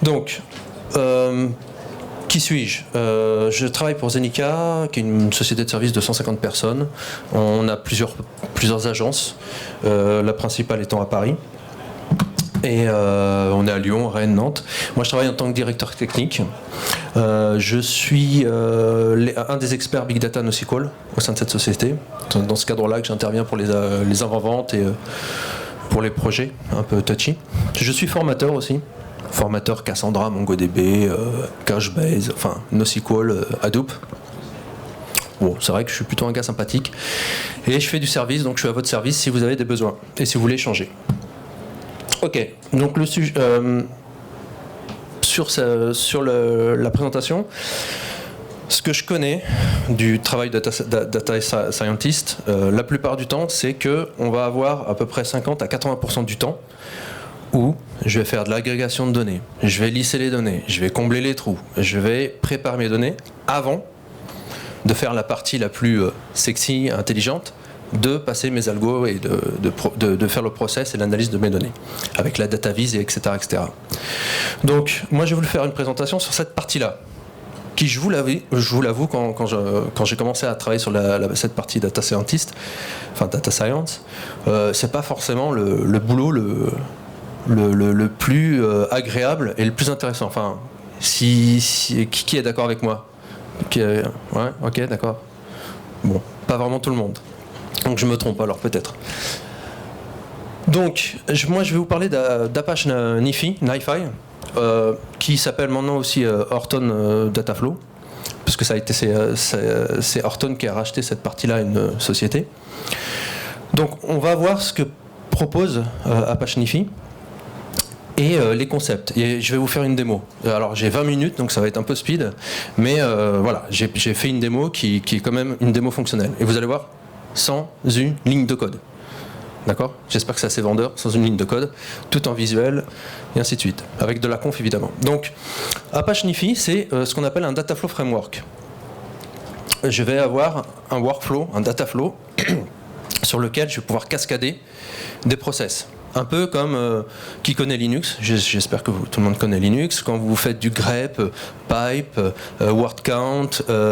Donc, qui suis-je? Je travaille pour Zenica, qui est une société de services de 150 personnes. On a plusieurs agences, la principale étant à Paris. Et on est à Lyon, Rennes, Nantes. Moi, je travaille en tant que directeur technique. Je suis un des experts Big Data NoSQL au sein de cette société. Dans ce cadre-là que j'interviens pour les avant-ventes et pour les projets un peu touchy. Je suis formateur aussi. Formateur Cassandra, MongoDB, Couchbase, enfin NoSQL, Hadoop. Bon, c'est vrai que je suis plutôt un gars sympathique. Et je fais du service, donc je suis à votre service si vous avez des besoins et si vous voulez changer. Ok, donc le sujet sur la présentation, ce que je connais du travail de data scientist, la plupart du temps, c'est qu'on va avoir à peu près 50 à 80% du temps où je vais faire de l'agrégation de données, je vais lisser les données, je vais combler les trous, je vais préparer mes données avant de faire la partie la plus sexy, intelligente, de passer mes algos et de faire le process et l'analyse de mes données, avec la data vise, etc., etc. Donc, moi, j'ai voulu faire une présentation sur cette partie-là, qui, je vous l'avoue, quand j'ai commencé à travailler sur cette partie data scientist, enfin data science, c'est pas forcément le boulot le plus agréable et le plus intéressant. Enfin, qui est d'accord avec moi? Ouais, ok, d'accord. Bon, pas vraiment tout le monde. Donc je me trompe alors peut-être. Donc moi je vais vous parler d'Apache NiFi, qui s'appelle maintenant aussi Horton Dataflow, parce que c'est Horton qui a racheté cette partie-là à une société. Donc on va voir ce que propose Apache NiFi et les concepts. Et je vais vous faire une démo. Alors j'ai 20 minutes, donc ça va être un peu speed, mais voilà, j'ai fait une démo qui est quand même une démo fonctionnelle. Et vous allez voir, sans une ligne de code. D'accord? J'espère que c'est assez vendeur, sans une ligne de code, tout en visuel, et ainsi de suite. Avec de la conf, évidemment. Donc, Apache NiFi, c'est ce qu'on appelle un Dataflow Framework. Je vais avoir un workflow, un Dataflow, sur lequel je vais pouvoir cascader des process. Un peu comme qui connaît Linux, j'espère que tout le monde connaît Linux, quand vous faites du grep, pipe, word count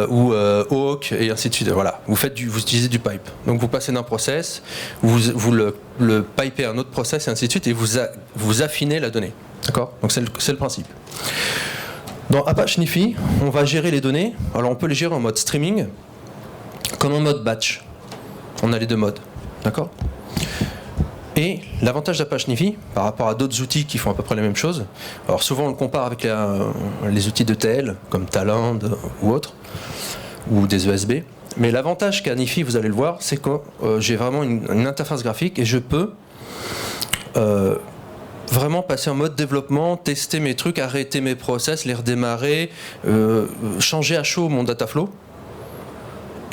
ou awk et ainsi de suite. Voilà, vous utilisez du pipe. Donc vous passez d'un process, vous le pipez à un autre process et ainsi de suite et vous affinez la donnée. D'accord? Donc c'est le principe. Dans Apache NiFi, on va gérer les données. Alors on peut les gérer en mode streaming comme en mode batch. On a les deux modes. D'accord? Et l'avantage d'Apache NiFi, par rapport à d'autres outils qui font à peu près la même chose, alors souvent on le compare avec les outils d'ETL, comme Talend ou autres, ou des ESB, mais l'avantage qu'a NiFi, vous allez le voir, c'est que j'ai vraiment une interface graphique et je peux vraiment passer en mode développement, tester mes trucs, arrêter mes process, les redémarrer, changer à chaud mon dataflow,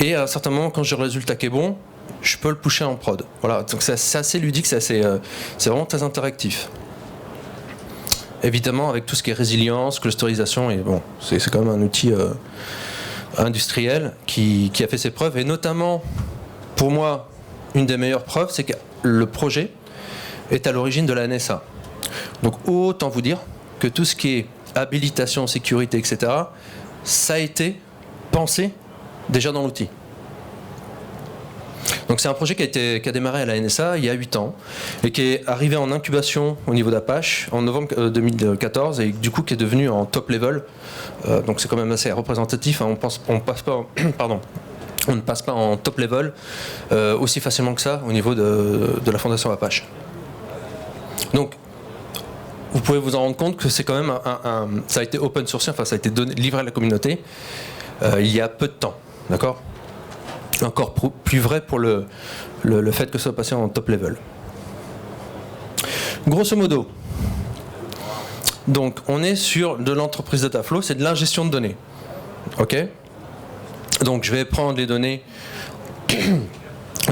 et à un certain moment, quand j'ai le résultat qui est bon, je peux le pusher en prod. Voilà, donc c'est assez ludique, c'est vraiment très interactif. Évidemment, avec tout ce qui est résilience, clusterisation, et bon, c'est quand même un outil industriel qui a fait ses preuves, et notamment, pour moi, une des meilleures preuves, c'est que le projet est à l'origine de la NSA. Donc autant vous dire que tout ce qui est habilitation, sécurité, etc., ça a été pensé déjà dans l'outil. Donc c'est un projet qui a démarré à la NSA il y a 8 ans et qui est arrivé en incubation au niveau d'Apache en novembre 2014 et du coup qui est devenu en top level. Donc c'est quand même assez représentatif, hein. On ne passe pas en top level aussi facilement que ça au niveau de la fondation Apache. Donc vous pouvez vous en rendre compte que c'est quand même ça a été open source, enfin ça a été livré à la communauté il y a peu de temps, d'accord? Encore plus vrai pour le fait que ça soit passé en top level. Grosso modo, donc on est sur de l'entreprise Dataflow, c'est de l'ingestion de données. Ok? Donc je vais prendre les données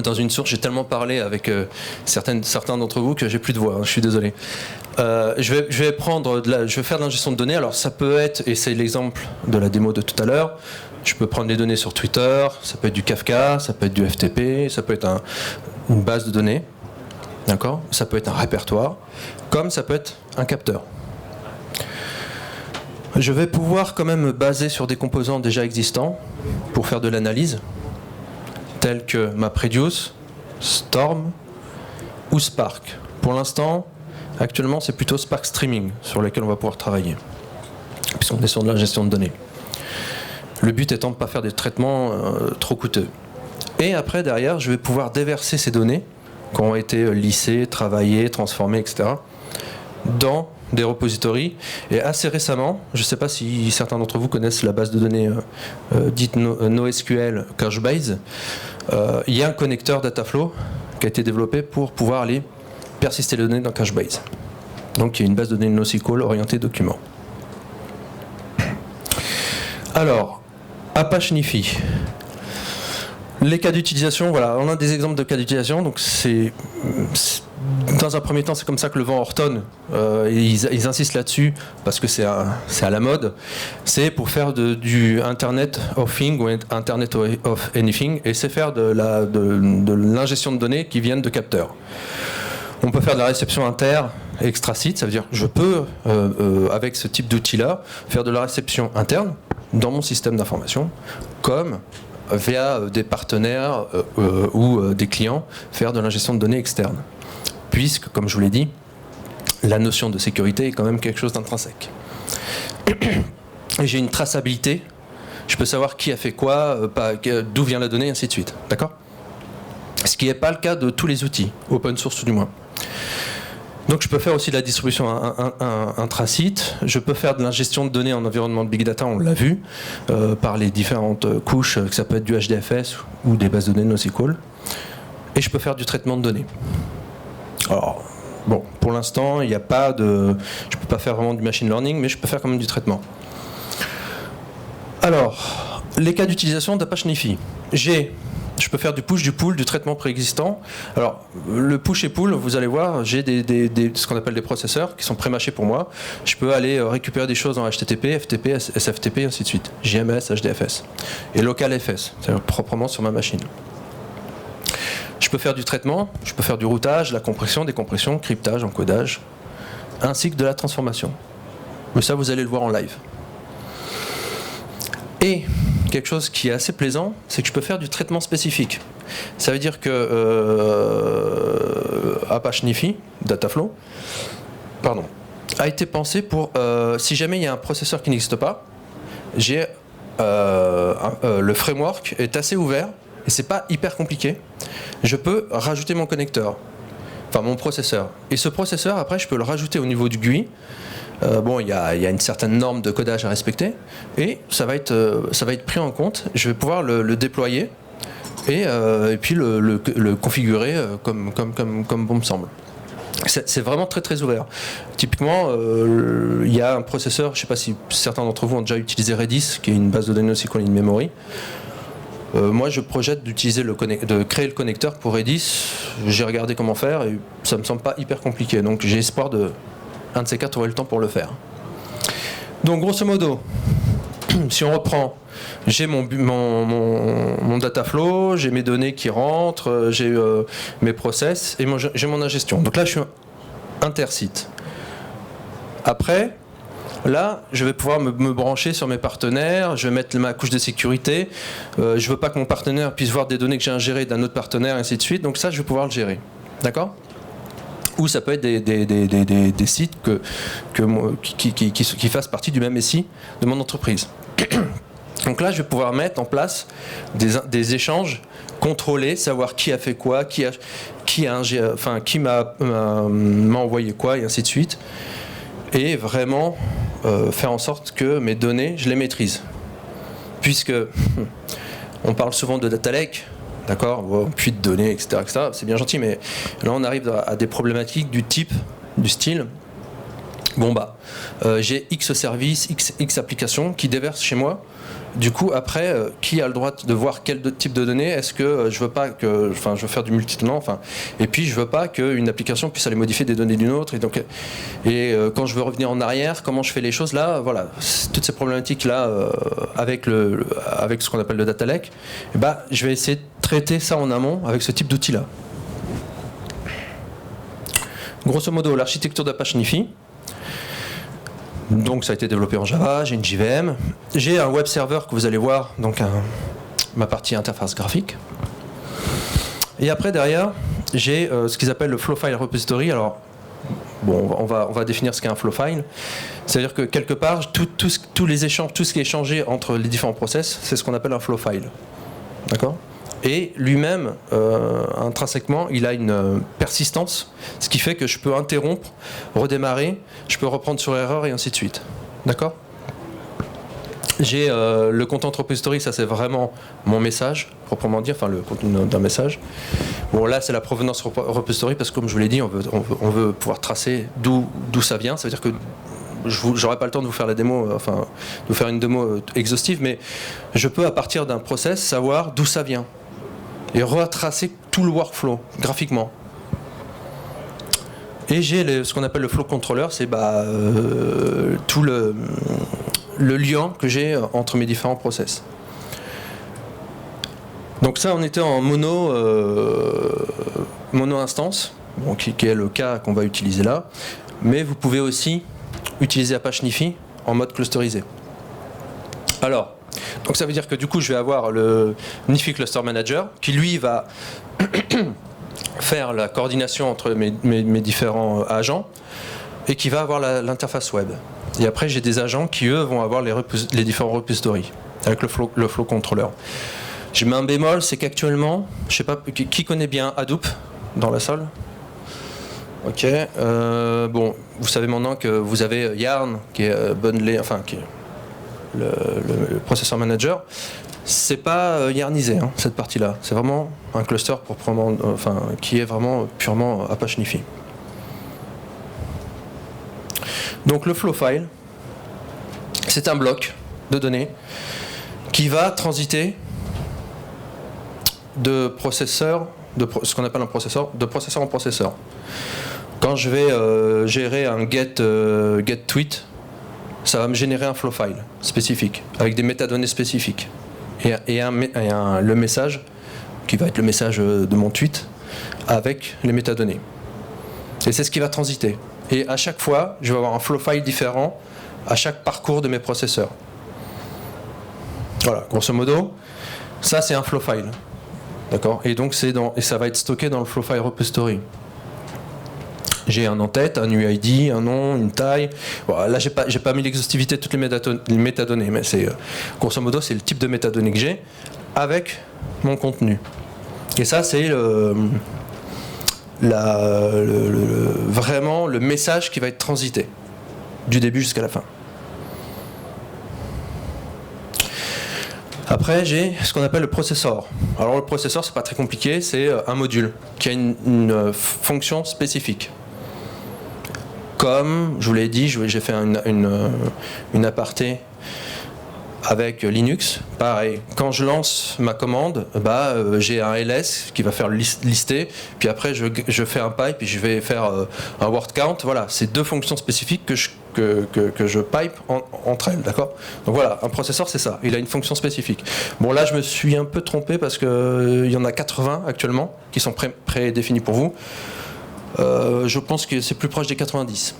dans une source. J'ai tellement parlé avec certains d'entre vous que j'ai plus de voix, hein, je suis désolé. Je vais faire de l'ingestion de données. Alors ça peut être, et c'est l'exemple de la démo de tout à l'heure, je peux prendre les données sur Twitter, ça peut être du Kafka, ça peut être du FTP, ça peut être une base de données, d'accord? Ça peut être un répertoire, comme ça peut être un capteur. Je vais pouvoir quand même me baser sur des composants déjà existants pour faire de l'analyse, tels que MapReduce, Storm ou Spark. Pour l'instant, actuellement, c'est plutôt Spark Streaming sur lequel on va pouvoir travailler, puisqu'on est sur de la gestion de données. Le but étant de ne pas faire des traitements trop coûteux. Et après, derrière, je vais pouvoir déverser ces données qui ont été lissées, travaillées, transformées, etc., dans des repositories. Et assez récemment, je ne sais pas si certains d'entre vous connaissent la base de données dite NoSQL Couchbase, il y a un connecteur Dataflow qui a été développé pour pouvoir aller persister les données dans Couchbase. Donc il y a une base de données NoSQL orientée documents. Alors, Apache Nifi. Les cas d'utilisation, voilà, on a des exemples de cas d'utilisation. Donc dans un premier temps, c'est comme ça que le vent Horton, ils insistent là-dessus parce que c'est à la mode. C'est pour faire du Internet of Things ou Internet of Anything, et c'est faire de l'ingestion de données qui viennent de capteurs. On peut faire de la réception inter et extra-site, ça veut dire je peux, avec ce type d'outil-là, faire de la réception interne dans mon système d'information, comme via des partenaires ou des clients, faire de l'ingestion de données externes. Puisque, comme je vous l'ai dit, la notion de sécurité est quand même quelque chose d'intrinsèque. Et j'ai une traçabilité, je peux savoir qui a fait quoi, d'où vient la donnée, et ainsi de suite. D'accord ? Ce qui n'est pas le cas de tous les outils, open source tout du moins. Donc je peux faire aussi de la distribution intrasite, je peux faire de l'ingestion de données en environnement de big data, on l'a vu, par les différentes couches, que ça peut être du HDFS ou des bases de données NoSQL. Et je peux faire du traitement de données. Alors, bon, pour l'instant, il n'y a pas de... Je ne peux pas faire vraiment du machine learning, mais je peux faire quand même du traitement. Alors, les cas d'utilisation d'Apache Nifi. Je peux faire du push, du pull, du traitement préexistant. Alors, le push et pull, vous allez voir, j'ai ce qu'on appelle des processeurs qui sont pré-mâchés pour moi. Je peux aller récupérer des choses en HTTP, FTP, SFTP, et ainsi de suite. JMS, HDFS. Et local FS, c'est-à-dire proprement sur ma machine. Je peux faire du traitement, je peux faire du routage, la compression, décompression, cryptage, encodage, ainsi que de la transformation. Mais ça, vous allez le voir en live. Et quelque chose qui est assez plaisant, c'est que je peux faire du traitement spécifique. Ça veut dire que Apache Nifi, Dataflow, a été pensé pour, si jamais il y a un processeur qui n'existe pas, le framework est assez ouvert, et c'est pas hyper compliqué. Je peux rajouter mon connecteur, enfin mon processeur. Et ce processeur, après, je peux le rajouter au niveau du GUI. Bon, il y a une certaine norme de codage à respecter, et ça va être pris en compte. Je vais pouvoir le déployer et puis le configurer comme bon me semble. C'est vraiment très très ouvert. Typiquement, il y a un processeur, je ne sais pas si certains d'entre vous ont déjà utilisé Redis, qui est une base de données NoSQL in memory. Moi, je projette de créer le connecteur pour Redis. J'ai regardé comment faire et ça me semble pas hyper compliqué. Donc, j'ai espoir un de ces quatre aurait le temps pour le faire. Donc, grosso modo, si on reprend, j'ai mon data flow, j'ai mes données qui rentrent, j'ai mes process et j'ai mon ingestion. Donc là, je suis intersite. Après, là, je vais pouvoir me brancher sur mes partenaires, je vais mettre ma couche de sécurité. Je ne veux pas que mon partenaire puisse voir des données que j'ai ingérées d'un autre partenaire, et ainsi de suite. Donc ça, je vais pouvoir le gérer. D'accord ? Ou ça peut être des sites qui fassent partie du même SI de mon entreprise. Donc là, je vais pouvoir mettre en place des échanges contrôlés, savoir qui a fait quoi, qui m'a envoyé quoi, et ainsi de suite. Et vraiment faire en sorte que mes données, je les maîtrise. Puisque on parle souvent de data lake, d'accord, puits de données, etc., c'est bien gentil, mais là on arrive à des problématiques du style, bon bah, j'ai X services, X applications qui déversent chez moi. Du coup, après, qui a le droit de voir quel type de données ? Est-ce que je veux pas je veux faire du multi-tenant, et puis je veux pas qu'une application puisse aller modifier des données d'une autre. Et quand je veux revenir en arrière, comment je fais les choses là ? Voilà, toutes ces problématiques là avec ce qu'on appelle le data lake, je vais essayer de traiter ça en amont avec ce type d'outil là. Grosso modo, l'architecture d'Apache Nifi. Donc ça a été développé en Java, j'ai une JVM, j'ai un web server que vous allez voir, donc ma partie interface graphique. Et après derrière, j'ai ce qu'ils appellent le flow file repository. Alors bon, on va définir ce qu'est un flow file. C'est-à-dire que quelque part, tous les échanges, tout ce qui est échangé entre les différents process, c'est ce qu'on appelle un flow file. D'accord ? Et lui-même, intrinsèquement, il a une persistance, ce qui fait que je peux interrompre, redémarrer, je peux reprendre sur erreur et ainsi de suite. D'accord ? J'ai le content repository, ça c'est vraiment mon message, proprement dire, enfin le contenu d'un message. Bon là c'est la provenance repository parce que comme je vous l'ai dit, on veut pouvoir tracer d'où ça vient. Ça veut dire que j'aurai pas le temps de vous faire la démo, enfin de vous faire une démo exhaustive, mais je peux à partir d'un process savoir d'où ça vient et retracer tout le workflow graphiquement. Et j'ai ce qu'on appelle le flow controller, c'est tout le lien que j'ai entre mes différents process. Donc ça, on était en mono instance, bon, qui est le cas qu'on va utiliser là, mais vous pouvez aussi utiliser Apache Nifi en mode clusterisé. Alors, donc ça veut dire que du coup, je vais avoir le Nifi Cluster Manager qui lui va faire la coordination entre mes différents agents et qui va avoir l'interface web. Et après, j'ai des agents qui, eux, vont avoir les différents repositories avec le flow controller. J'ai mis un bémol, c'est qu'actuellement, je sais pas, qui connaît bien Hadoop dans la salle ? Ok. Bon, vous savez maintenant que vous avez Yarn qui est bundlé, enfin qui est le processeur manager. C'est pas yarnisé cette partie-là. C'est vraiment un cluster proprement, qui est vraiment purement Apache Nifi. Donc le flow file, c'est un bloc de données qui va transiter de processeur, ce qu'on appelle un processeur, de processeur en processeur. Quand je vais gérer un get tweet, ça va me générer un flow file spécifique, avec des métadonnées spécifiques. Et le message, qui va être le message de mon tweet, avec les métadonnées. Et c'est ce qui va transiter. Et à chaque fois, je vais avoir un flow file différent à chaque parcours de mes processeurs. Voilà, grosso modo, ça c'est un flow file. D'accord ? Et donc ça va être stocké dans le flow file repository. J'ai un en-tête, un UID, un nom, une taille. Bon, là, j'ai pas mis l'exhaustivité de toutes les métadonnées, mais grosso modo, c'est le type de métadonnées que j'ai avec mon contenu. Et ça, c'est vraiment le message qui va être transité du début jusqu'à la fin. Après, j'ai ce qu'on appelle le processor. Alors, le processor, c'est pas très compliqué, c'est un module qui a une fonction spécifique. Comme je vous l'ai dit, j'ai fait une aparté avec Linux. Pareil, quand je lance ma commande, j'ai un ls qui va faire lister, puis après je fais un pipe et je vais faire un word count. Voilà, c'est deux fonctions spécifiques que je pipe entre elles, d'accord ? Donc voilà, un processeur c'est ça, il a une fonction spécifique. Bon là je me suis un peu trompé parce qu'il y en a 80 actuellement qui sont prédéfinis pour vous. Je pense que c'est plus proche des 90.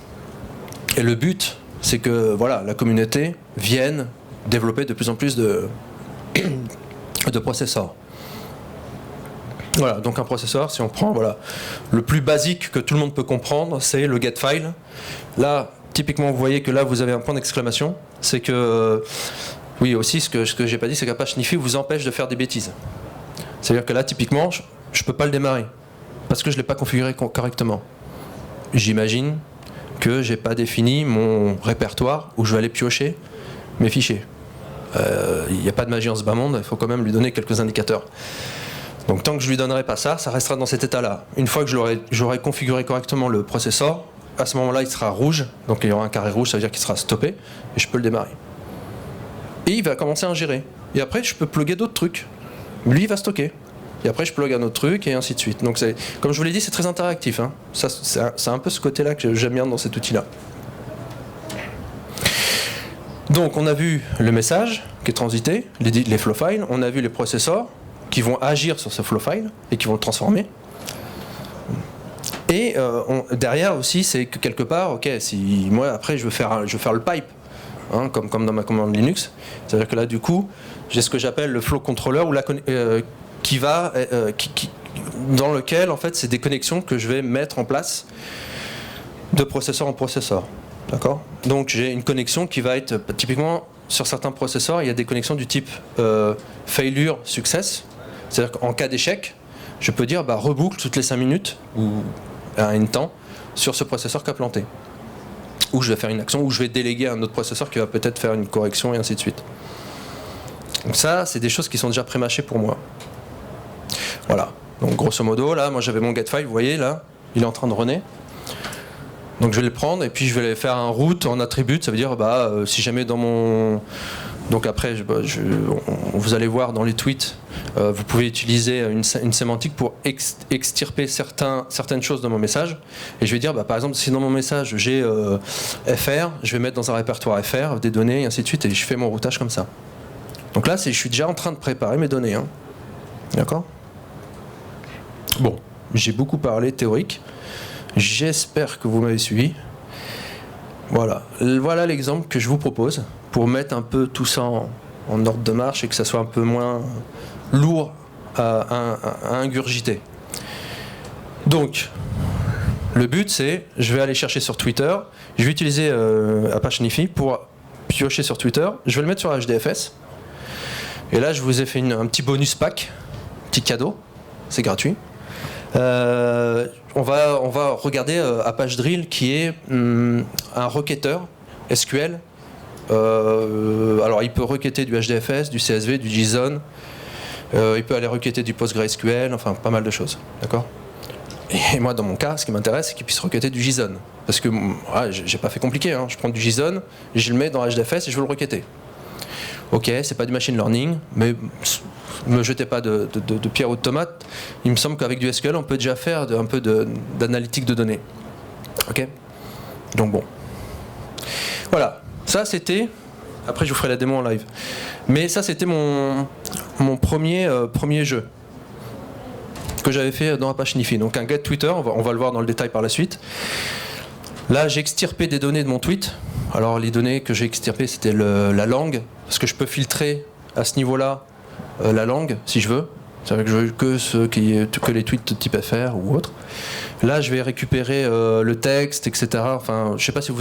Et le but, c'est que voilà, la communauté vienne développer de plus en plus de processeurs. Voilà, donc un processeur, si on prend le plus basique que tout le monde peut comprendre, c'est le getFile. Là, typiquement, vous voyez que là, vous avez un point d'exclamation. C'est que, oui, aussi, ce que j'ai pas dit, c'est qu'Apache Nifi vous empêche de faire des bêtises. C'est-à-dire que là, typiquement, je peux pas le démarrer. Parce que je ne l'ai pas configuré correctement. J'imagine que je n'ai pas défini mon répertoire où je vais aller piocher mes fichiers. Il n'y a pas de magie en ce bas monde, il faut quand même lui donner quelques indicateurs. Donc tant que je ne lui donnerai pas ça, ça restera dans cet état-là. Une fois que j'aurai configuré correctement le processeur, à ce moment-là il sera rouge, donc il y aura un carré rouge, ça veut dire qu'il sera stoppé, et je peux le démarrer. Et il va commencer à ingérer. Et après je peux plugger d'autres trucs. Lui il va stocker. Et après, je plug un autre truc, et ainsi de suite. Donc, comme je vous l'ai dit, c'est très interactif. Ça, c'est un peu ce côté-là que j'aime bien dans cet outil-là. Donc, on a vu le message qui est transité, les flow files. On a vu les processeurs qui vont agir sur ce flow file et qui vont le transformer. Et derrière aussi, c'est que quelque part, ok, si moi après je veux faire le pipe, hein, comme dans ma commande Linux, c'est-à-dire que là du coup, j'ai ce que j'appelle le flow controller ou dans lequel en fait c'est des connexions que je vais mettre en place de processeur en processeur. D'accord ? Donc j'ai une connexion qui va être typiquement sur certains processeurs, il y a des connexions du type failure success, c'est-à-dire qu'en cas d'échec, je peux dire reboucle toutes les 5 minutes ou à un temps sur ce processeur qui a planté. Ou je vais faire une action, ou je vais déléguer à un autre processeur qui va peut-être faire une correction et ainsi de suite. Donc ça, c'est des choses qui sont déjà pré-mâchées pour moi. Voilà. Donc grosso modo, là, moi j'avais mon getFile, vous voyez, là, il est en train de runner. Donc je vais le prendre et puis je vais faire un route en attribute, ça veut dire si jamais dans mon... Donc après, vous allez voir dans les tweets, vous pouvez utiliser une sémantique pour extirper certaines choses de mon message. Et je vais dire, par exemple, si dans mon message j'ai FR, je vais mettre dans un répertoire FR des données et ainsi de suite, et je fais mon routage comme ça. Donc là, je suis déjà en train de préparer mes données. Hein. D'accord ? Bon, j'ai beaucoup parlé théorique. J'espère que vous m'avez suivi. Voilà l'exemple que je vous propose pour mettre un peu tout ça en ordre de marche et que ça soit un peu moins lourd à ingurgiter. Donc, le but c'est, je vais aller chercher sur Twitter, je vais utiliser Apache Nifi pour piocher sur Twitter, je vais le mettre sur HDFS. Et là, je vous ai fait un petit bonus pack, petit cadeau, c'est gratuit. On va regarder Apache Drill qui est un requêteur SQL. Alors il peut requêter du HDFS, du CSV, du JSON, il peut aller requêter du PostgreSQL, enfin pas mal de choses, d'accord ? Et moi dans mon cas, ce qui m'intéresse, c'est qu'il puisse requêter du JSON. Parce que j'ai pas fait compliqué, hein. Je prends du JSON, je le mets dans HDFS et je veux le requêter. Ok, c'est pas du machine learning, mais ne me jetez pas de pierre ou de tomate. Il me semble qu'avec du SQL, on peut déjà faire un peu d'analytique de données. Ok ? Donc bon. Voilà. Ça, c'était... Après, je vous ferai la démo en live. Mais ça, c'était mon premier jeu que j'avais fait dans Apache Nifi. Donc un get Twitter, on va le voir dans le détail par la suite. Là, j'ai extirpé des données de mon tweet. Alors, les données que j'ai extirpées, c'était la langue, parce que je peux filtrer à ce niveau-là la langue, si je veux. C'est-à-dire que je veux que les tweets de type FR ou autre. Là, je vais récupérer le texte, etc. Enfin, je sais pas si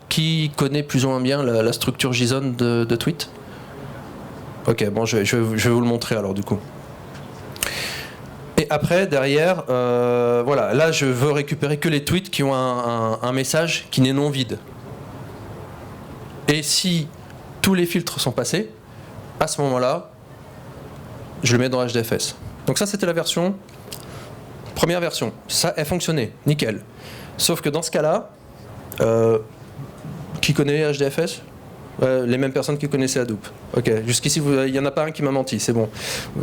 qui connaît plus ou moins bien la structure JSON de tweet. Ok, bon, je vais vous le montrer alors du coup. Et après, derrière, voilà, là, je veux récupérer que les tweets qui ont un message qui n'est non vide. Et si tous les filtres sont passés, à ce moment-là, je le mets dans HDFS. Donc ça, c'était la première version. Ça, elle fonctionnait, nickel. Sauf que dans ce cas-là, qui connaît HDFS ? Les mêmes personnes qui connaissaient Hadoop. Ok, jusqu'ici, il n'y en a pas un qui m'a menti, c'est bon,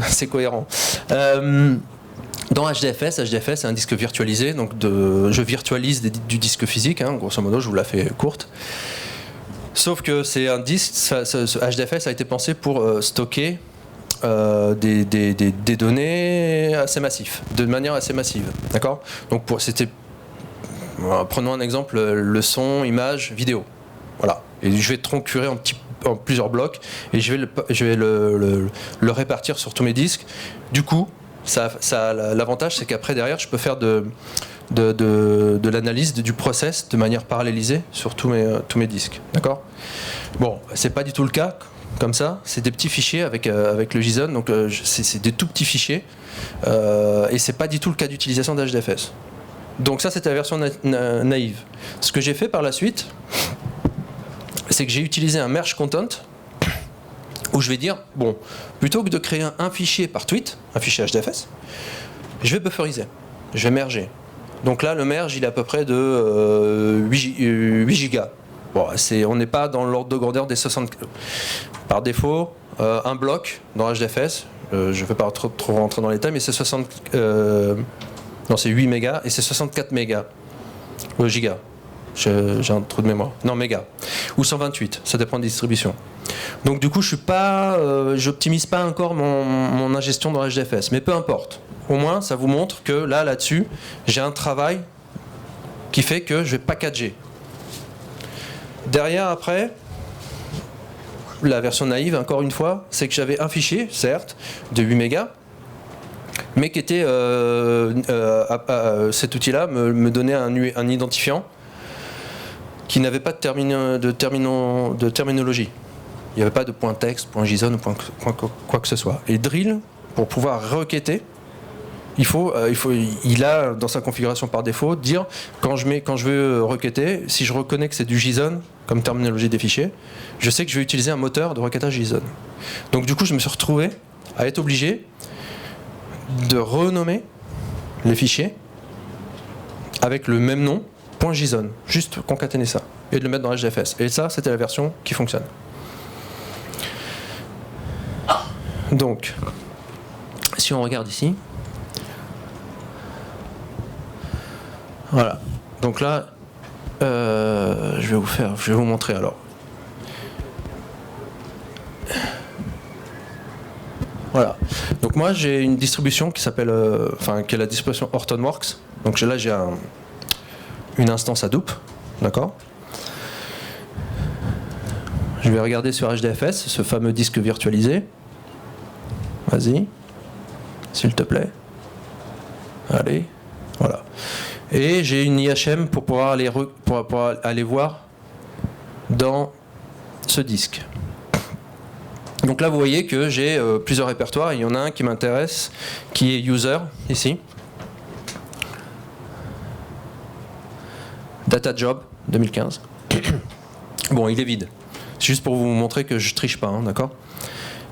c'est cohérent. Dans HDFS, c'est un disque virtualisé, donc je virtualise du disque physique, hein, grosso modo, je vous la fais courte. Sauf que c'est un disque, ce HDFS a été pensé pour stocker des données assez massives, de manière assez massive, d'accord ? Donc prenons un exemple, le son, image, vidéo, voilà. Et je vais truncurer en plusieurs blocs et je vais le répartir sur tous mes disques. Du coup, l'avantage, c'est qu'après derrière, je peux faire de l'analyse du process de manière parallélisée sur tous mes disques, d'accord ? Bon, c'est pas du tout le cas comme ça, c'est des petits fichiers avec le JSON, donc c'est des tout petits fichiers, et c'est pas du tout le cas d'utilisation d'HDFS. Donc ça, c'était la version naïve. Ce que j'ai fait par la suite, c'est que j'ai utilisé un merge content, où je vais dire, bon, plutôt que de créer un fichier par tweet, un fichier HDFS, je vais bufferiser, je vais merger. Donc là, le merge, il est à peu près de 8 gigas. Bon, on n'est pas dans l'ordre de grandeur des 60... Par défaut, un bloc dans HDFS, je ne vais pas trop rentrer dans les détails, mais c'est 8 mégas et c'est 64 mégas. Gigas. J'ai un trou de mémoire. Non, mégas. Ou 128, ça dépend des distributions. Donc du coup, j'optimise pas encore mon ingestion dans HDFS, mais peu importe. Au moins, ça vous montre que là-dessus, j'ai un travail qui fait que je vais packager. Derrière, après, la version naïve, encore une fois, c'est que j'avais un fichier, certes, de 8 mégas, mais qui était, cet outil-là me donnait un identifiant qui n'avait pas de terminologie. Il n'y avait pas de point texte, point JSON ou quoi que ce soit. Et Drill, pour pouvoir requêter, il a dans sa configuration par défaut dire quand je veux requêter, si je reconnais que c'est du JSON comme terminologie des fichiers, je sais que je vais utiliser un moteur de requêtage JSON. Donc du coup, je me suis retrouvé à être obligé de renommer les fichiers avec le même nom, .json, juste concaténer ça et de le mettre dans HDFS. Et ça, c'était la version qui fonctionne. Donc, si on regarde ici, voilà. Donc là, je vais vous montrer alors. Voilà. Donc moi, j'ai une distribution qui s'appelle, qui est la distribution Hortonworks. Donc là, j'ai une instance Hadoop, d'accord. Je vais regarder sur HDFS, ce fameux disque virtualisé. Vas-y, s'il te plaît. Allez, voilà. Et j'ai une IHM pour pouvoir aller voir dans ce disque. Donc là, vous voyez que j'ai plusieurs répertoires. Il y en a un qui m'intéresse, qui est user, ici. Data Job 2015. Bon, il est vide. C'est juste pour vous montrer que je triche pas, hein, d'accord?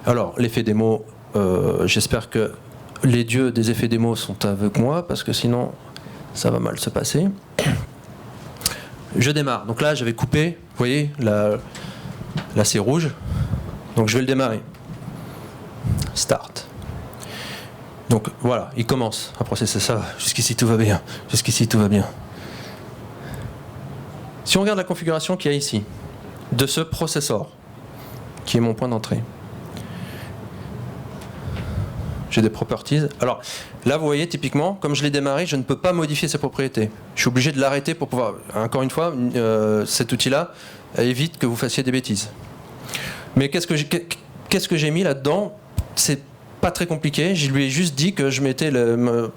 Alors, l'effet démo, j'espère que les dieux des effets démo sont avec moi, parce que sinon, ça va mal se passer. Je démarre. Donc là, j'avais coupé, vous voyez, là c'est rouge. Donc je vais le démarrer. Start. Donc voilà, il commence à processer ça. Jusqu'ici, tout va bien. Jusqu'ici, tout va bien. Si on regarde la configuration qu'il y a ici, de ce processor, qui est mon point d'entrée, j'ai des properties. Alors là, vous voyez, typiquement, comme je l'ai démarré, je ne peux pas modifier ses propriétés. Je suis obligé de l'arrêter pour pouvoir... Encore une fois, cet outil-là évite que vous fassiez des bêtises. Mais qu'est-ce que j'ai mis là-dedans? C'est pas très compliqué. Je lui ai juste dit que je mettais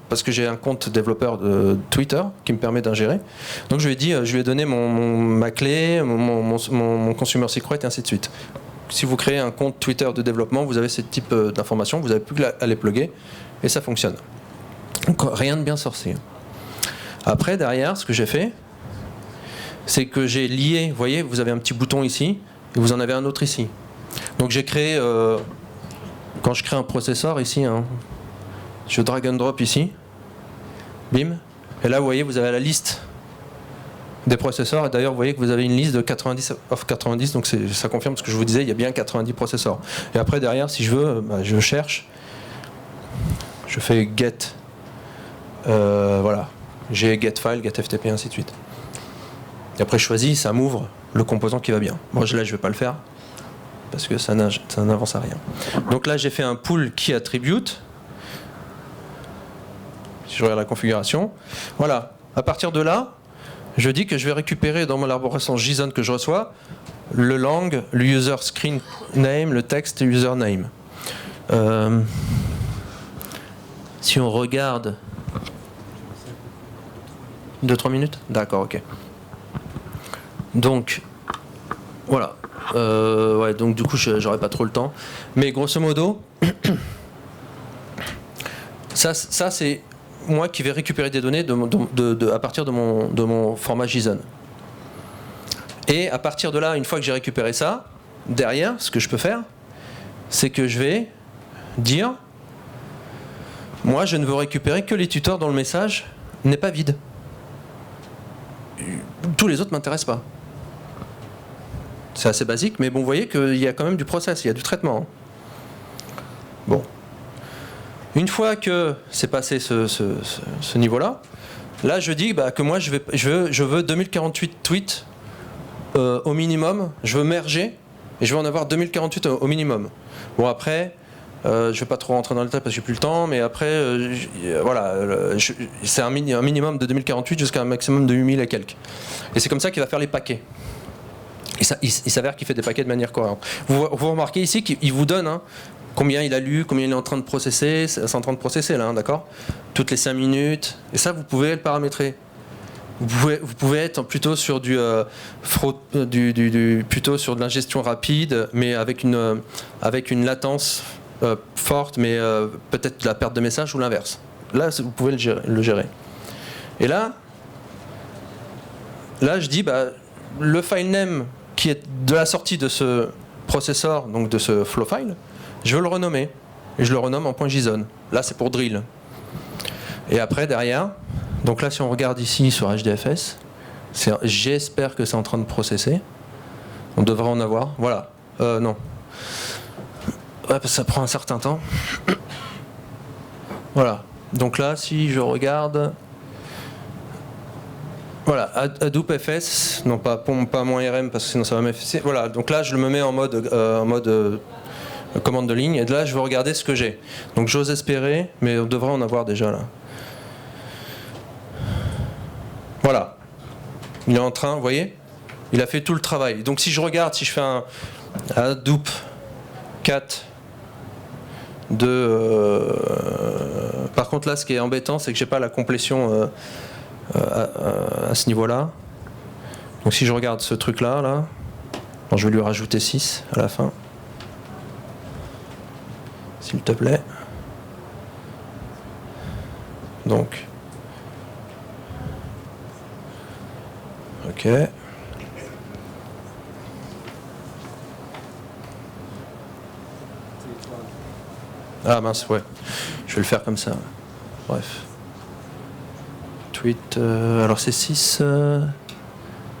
parce que j'ai un compte développeur de Twitter qui me permet d'ingérer. Donc je lui ai donné ma clé, mon consumer secret et ainsi de suite. Si vous créez un compte Twitter de développement, vous avez ce type d'informations, vous n'avez plus qu'à les plugger et ça fonctionne. Donc rien de bien sorcier. Après, derrière, ce que j'ai fait, c'est que j'ai lié, vous voyez, vous avez un petit bouton ici et vous en avez un autre ici. Donc j'ai créé, quand je crée un processeur ici, hein, je drag and drop ici, bim, et là vous voyez, vous avez la liste des processeurs, et d'ailleurs vous voyez que vous avez une liste de 90 of 90, donc ça confirme ce que je vous disais, il y a bien 90 processeurs. Et après derrière, si je veux, je cherche, je fais get, voilà, j'ai get file, get ftp, ainsi de suite. Et après je choisis, ça m'ouvre le composant qui va bien. Moi là je vais pas le faire, parce que ça n'avance à rien. Donc là j'ai fait un pool key attribute. Si je regarde la configuration, voilà, à partir de là, je dis que je vais récupérer dans mon arborescence JSON que je reçois le lang, le user screen name, le texte et username. Si on regarde 2-3 minutes, d'accord, ok. Donc voilà. Ouais, donc du coup j'aurais pas trop le temps, mais grosso modo ça c'est moi qui vais récupérer des données à partir de mon format JSON. Et à partir de là, une fois que j'ai récupéré ça, derrière, ce que je peux faire, c'est que je vais dire, moi je ne veux récupérer que les tuteurs dont le message n'est pas vide. Tous les autres m'intéressent pas. C'est assez basique, mais bon, vous voyez qu'il y a quand même du process, il y a du traitement. Hein. Bon. Une fois que c'est passé ce niveau-là, là je dis que moi je veux 2048 tweets au minimum, je veux merger et je veux en avoir 2048 au minimum. Bon après, je ne vais pas trop rentrer dans le détail parce que j'ai plus le temps, mais après, voilà, c'est un minimum de 2048 jusqu'à un maximum de 8000 et quelques. Et c'est comme ça qu'il va faire les paquets. Et ça, il s'avère qu'il fait des paquets de manière cohérente. Vous remarquez ici qu'il vous donne combien il a lu, combien il est en train de processer, c'est en train de processer là, d'accord ? Toutes les 5 minutes, et ça vous pouvez le paramétrer. Vous pouvez être plutôt sur plutôt sur de l'ingestion rapide, mais avec une latence forte, mais peut-être de la perte de message ou l'inverse. Là, vous pouvez le gérer. Et là, je dis, le file name qui est de la sortie de ce processeur, donc de ce flow file, je veux le renommer. Et je le renomme en .json. Là, c'est pour drill. Et après, derrière, donc là, si on regarde ici sur HDFS, j'espère que c'est en train de processer. On devrait en avoir. Voilà. Non. Ouais, ça prend un certain temps. Voilà. Donc là, si je regarde... Voilà, Hadoop FS, non pas mon RM parce que sinon ça va m'effacer. Voilà, donc là je me mets en mode commande de ligne et de là je veux regarder ce que j'ai. Donc j'ose espérer, mais on devrait en avoir déjà là. Voilà, il est en train, vous voyez, il a fait tout le travail. Donc si je regarde, si je fais un Hadoop 4 par contre là ce qui est embêtant c'est que j'ai pas la complétion à ce niveau-là. Donc si je regarde ce truc-là, je vais lui rajouter 6 à la fin. S'il te plaît. Donc. Ok. Ah mince, ouais. Je vais le faire comme ça. Bref. Tweet, alors c'est 6,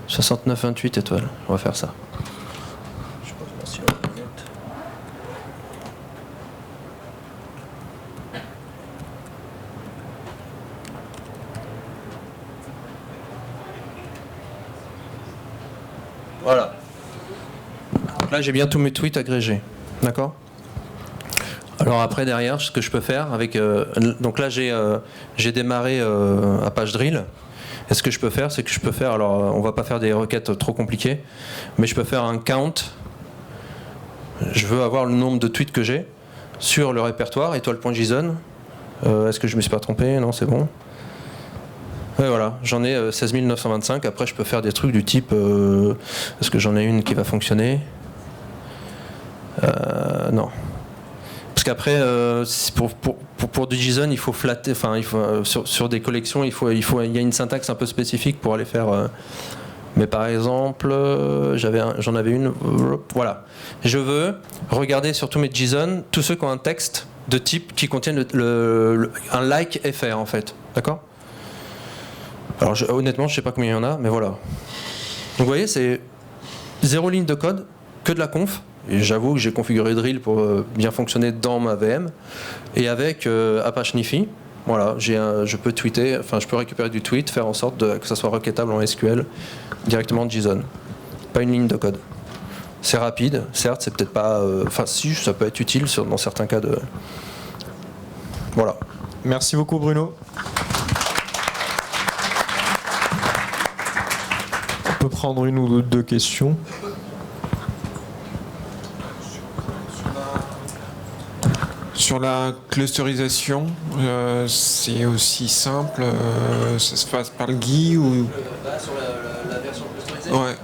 69, 28 étoiles. On va faire ça. Je pose ma sur la manette. Voilà. Donc là, j'ai bien tous mes tweets agrégés. D'accord ? Alors après derrière, ce que je peux faire avec donc là j'ai démarré Apache Drill. Et ce que je peux faire, c'est que je peux faire, alors on va pas faire des requêtes trop compliquées, mais je peux faire un count. Je veux avoir le nombre de tweets que j'ai sur le répertoire étoile.json. Est-ce que je me suis pas trompé ? Non, c'est bon. Et voilà, j'en ai 16 925. Après, je peux faire des trucs du type est-ce que j'en ai une qui va fonctionner ? Non. Parce qu'après, pour du JSON, il faut flatter, enfin, il faut, sur des collections, il y a une syntaxe un peu spécifique pour aller faire. Mais par exemple, j'en avais une. Voilà. Je veux regarder sur tous mes JSON, tous ceux qui ont un texte de type qui contiennent un like fr en fait. D'accord ? Alors honnêtement, je sais pas combien il y en a, mais voilà. Donc vous voyez, c'est 0 ligne de code, que de la conf. Et j'avoue que j'ai configuré Drill pour bien fonctionner dans ma VM. Et avec Apache Nifi, voilà, je peux tweeter, enfin je peux récupérer du tweet, faire en sorte que ça soit requêtable en SQL directement de JSON. Pas une ligne de code. C'est rapide, certes, c'est peut-être pas. Enfin si, ça peut être utile dans certains cas de. Voilà. Merci beaucoup Bruno. On peut prendre une ou deux questions. Sur la clusterisation, c'est aussi simple, ça se passe par le GUI ou... Sur la version clusterisée ? Ouais.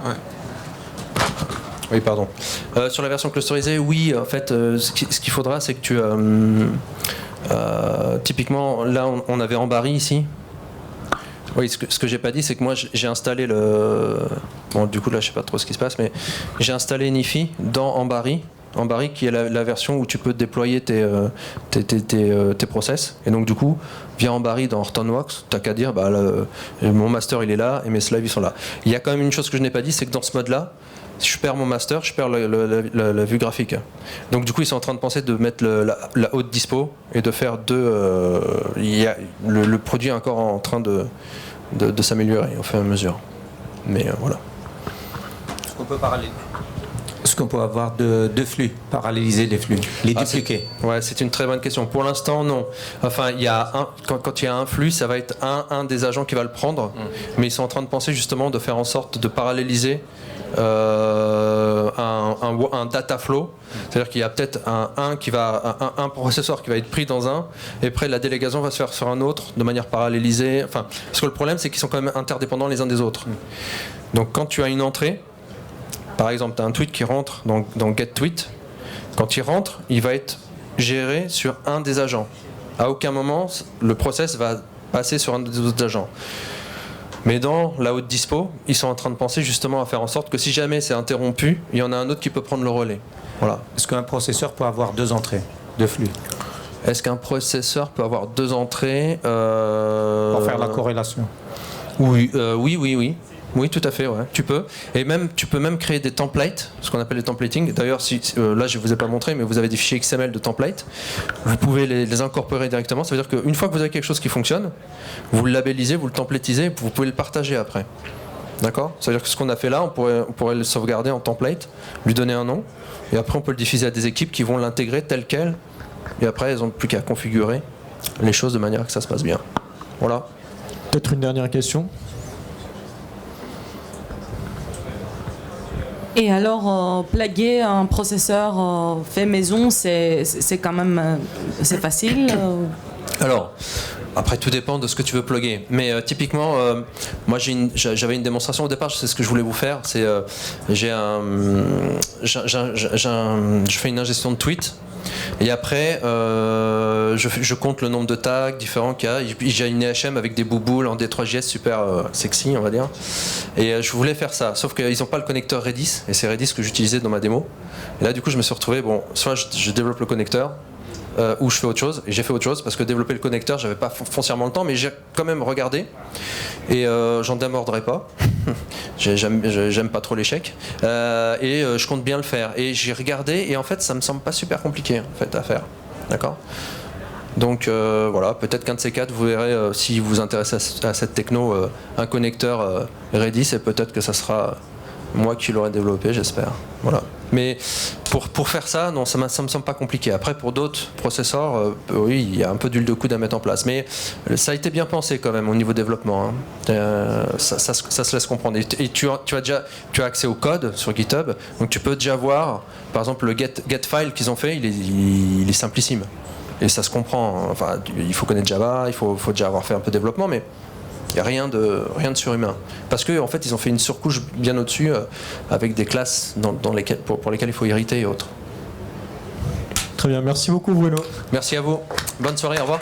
Oui, pardon. Sur la version clusterisée, oui, en fait, ce qu'il faudra, c'est que tu... typiquement, là, on avait Ambari ici. Oui, ce que j'ai pas dit, c'est que moi, j'ai installé le... Bon, du coup, là, je sais pas trop ce qui se passe, mais j'ai installé Nifi dans Ambari. Ambari qui est la version où tu peux déployer tes process. Et donc du coup, via Ambari dans Hortonworks, t'as qu'à dire mon master il est là et mes slaves ils sont là. Il y a quand même une chose que je n'ai pas dit, c'est que dans ce mode-là, si je perds mon master, je perds la vue graphique. Donc du coup, ils sont en train de penser de mettre la haute dispo et de faire le produit est encore en train de s'améliorer au fur et à mesure. Mais voilà. On peut parler. qu'on peut avoir deux flux, paralléliser des flux, les dupliquer? Ouais, c'est une très bonne question. Pour l'instant, non. Enfin, il y a quand il y a un flux, ça va être un des agents qui va le prendre, mais ils sont en train de penser justement de faire en sorte de paralléliser un data flow. C'est-à-dire qu'il y a peut-être un processeur qui va être pris dans un, et après la délégation va se faire sur un autre de manière parallélisée. Enfin, parce que le problème, c'est qu'ils sont quand même interdépendants les uns des autres. Donc quand tu as une entrée, par exemple, tu as un tweet qui rentre dans GetTweet, quand il rentre, il va être géré sur un des agents. À aucun moment, le process va passer sur un des autres agents. Mais dans la haute dispo, ils sont en train de penser justement à faire en sorte que si jamais c'est interrompu, il y en a un autre qui peut prendre le relais. Voilà. Est-ce qu'un processeur peut avoir 2 entrées de flux? Est-ce qu'un processeur peut avoir 2 entrées Pour faire la corrélation? Oui. Oui, tout à fait, ouais. Tu peux. Et même, tu peux même créer des templates, ce qu'on appelle les templating. D'ailleurs, là, je ne vous ai pas montré, mais vous avez des fichiers XML de templates. Vous pouvez les incorporer directement. Ça veut dire qu'une fois que vous avez quelque chose qui fonctionne, vous le labellisez, vous le templatisez, vous pouvez le partager après. D'accord? Ça veut dire que ce qu'on a fait là, on pourrait le sauvegarder en template, lui donner un nom, et après on peut le diffuser à des équipes qui vont l'intégrer tel quel, et après elles n'ont plus qu'à configurer les choses de manière que ça se passe bien. Voilà. Peut-être une dernière question. Et alors, plaguer un processeur fait maison, c'est quand même c'est facile Alors, après tout dépend de ce que tu veux plugger. Mais typiquement, moi j'avais une démonstration au départ, c'est ce que je voulais vous faire. C'est je fais une ingestion de tweets. Et après, je compte le nombre de tags différents qu'il y a. J'ai une EHM avec des bouboules en D3JS super sexy, on va dire. Et je voulais faire ça, sauf qu'ils n'ont pas le connecteur Redis, et c'est Redis que j'utilisais dans ma démo. Et là, du coup, je me suis retrouvé, bon, soit je développe le connecteur, ou je fais autre chose, et j'ai fait autre chose, parce que développer le connecteur, j'avais pas foncièrement le temps, mais j'ai quand même regardé, et j'en démordrai pas. J'aime pas trop l'échec, et je compte bien le faire. Et j'ai regardé, et en fait, ça me semble pas super compliqué en fait, à faire. D'accord ? Donc voilà, peut-être qu'un de ces quatre, vous verrez, si vous vous intéressez à cette techno, un connecteur Redis, et peut-être que ça sera moi qui l'aurai développé, j'espère. Voilà. Mais pour faire ça, non, ça me semble pas compliqué. Après, pour d'autres processeurs, oui, il y a un peu d'huile de coude à mettre en place. Mais ça a été bien pensé quand même au niveau développement. Hein. Ça se laisse comprendre. Et tu as accès au code sur GitHub, donc tu peux déjà voir, par exemple, le get file qu'ils ont fait, il est simplissime. Et ça se comprend. Enfin, il faut connaître Java, il faut déjà avoir fait un peu de développement, mais il n'y a rien de surhumain. Parce qu'en fait, ils ont fait une surcouche bien au-dessus avec des classes pour lesquelles il faut irriter et autres. Très bien, merci beaucoup Bruno. Merci à vous. Bonne soirée, au revoir.